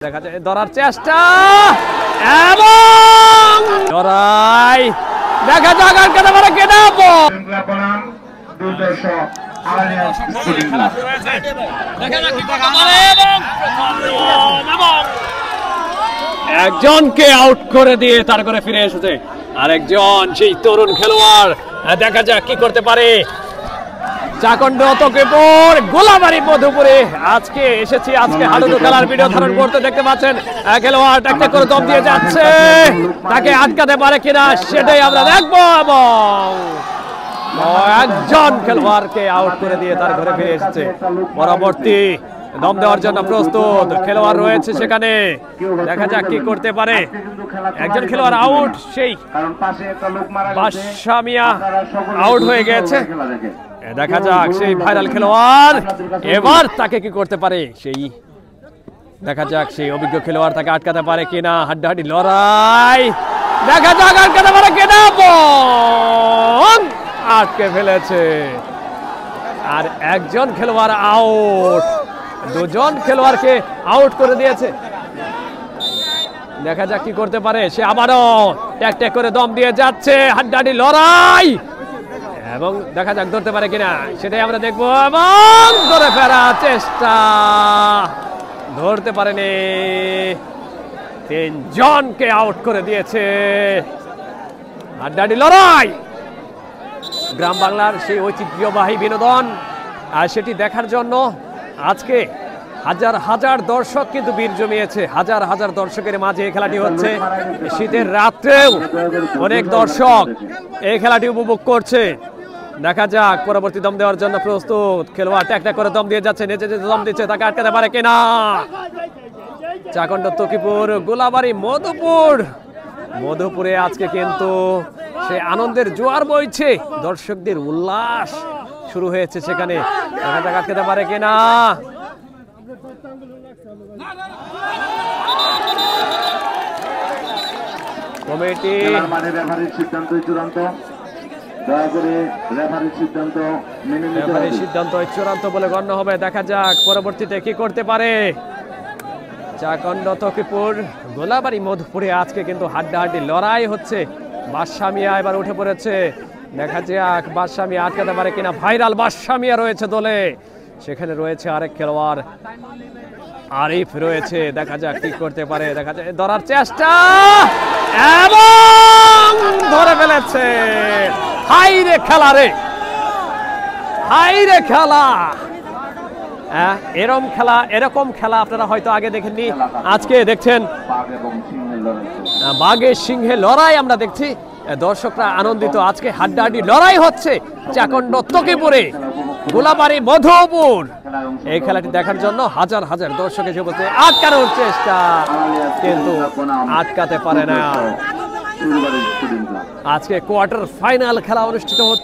দেখা যায় ধরার চেষ্টা এবং লড়াই দেখা যাক আর কেন বলে কেন একজনকে আউট করে দিয়ে তার করে ফিরে এসেছে আরেকজন সেই তরুণ খেলোয়াড় দেখা যাক কি করতে পারে চাকন্ড তকিপুর গোলাবাড়ি মধুপুরে আজকে এসেছি আজকে হাডুডু খেলার ভিডিও ধারণ করতে দেখতে পাচ্ছেন খেলোয়াড় একটা করে দম দিয়ে যাচ্ছে তাকে আটকাতে পারে কিনা সেটাই আমরা দেখবো এবং একজন খেলোয়াড়কে আউট করে দিয়ে তার ঘরে ফিরে এসেছে পরবর্তী দম দেওয়ার জন্য প্রস্তুত খেলোয়াড় রয়েছে সেখানে দেখা যাক কি করতে পারে একজন খেলোয়াড় আউট সেই বাদশা মিয়া আউট হয়ে গেছে দেখা যাক সেই ভাইরাল খেলোয়াড় এবার তাকে কি করতে পারে সেই দেখা যাক সেই অভিজ্ঞ খেলোয়াড় তাকে আটকাতে পারে কিনা হাড্ডাহাড্ডি লড়াই দেখা যাক আটকাতে পারে কিনা আটকে ফেলেছে আর একজন খেলোয়াড় আউট দুজন খেলোয়াড়কে আউট করে দিয়েছে দেখা যাক কি করতে পারে সে আবারও ট্যাক ট্যাক করে দম দিয়ে যাচ্ছে হাড্ডাহাড্ডি লড়াই এবং দেখা যাক ধরতে পারে কিনা সেটাই আমরা দেখবো এবং ধরে ফেরার চেষ্টা ধরতে পারেনি তিনজনকে আউট করে দিয়েছে হাড্ডাহাড্ডি লড়াই গ্রাম বাংলার সেই ঐতিহ্যবাহী বিনোদন আর সেটি দেখার জন্য আজকে হাজার হাজার দর্শক কিন্তু ভিড় জমিয়েছে হাজার হাজার দর্শকের মাঝে এই খেলাটি হচ্ছে শীতের রাত্রেও অনেক দর্শক এই খেলাটি উপভোগ করছে দেখা যাক পরবর্তী দম দেওয়ার জন্য প্রস্তুত খেলোয়াড় ট্যাক ট্যাক করে দম দিয়ে যাচ্ছে নিচে যে দম দিচ্ছে তাকে আটকাতে পারে কিনা চাকন্ড তকিপুর গোলাবাড়ি মধুপুরে আজকে কিন্তু সে আনন্দের জোয়ার বইছে দর্শকদের উল্লাস শুরু হয়েছে সেখানে দেখা যাক আটকাতে পারে কিনা কমিটি সিদ্ধান্ত চূড়ান্ত বলে গণ্য হবে দেখা যাক পরবর্তীতে কি করতে পারে চাকন্ড তকিপুর গোলাবাড়ি মধুপুরে আজকে কিন্তু হাড্ডাহাড্ডি লড়াই হচ্ছে বাদশা মিয়া এবার উঠে পড়েছে দেখা যাক বাদশা মিয়া আটকাতে পারে কিনা ভাইরাল বাদশা মিয়া রয়েছে দলে সেখানে রয়েছে আরেক খেলোয়াড় আরিফ রয়েছে দেখা যাক কি করতে পারে দেখা যায় ধরার চেষ্টা এবং ধরে ফেলেছে হাইরে খেলা রে হাইরে খেলা এরকম খেলা আপনারা হয়তো আগে দেখেননি আজকে দেখছেন বাঘের সিংহে লড়াই আমরা দেখছি দর্শকরা আনন্দিত আজকে হাড্ডাহাড্ডি লড়াই হচ্ছে চাকন্ড তকিপুরে গোলাবাড়ি মধুপুর এই খেলাটি দেখার জন্য হাজার হাজার দর্শক এসে বসে আটকানোর চেষ্টা কিন্তু আটকাতে পারে না আজকে কোয়ার্টার ফাইনাল খেলা অনুষ্ঠিত হচ্ছে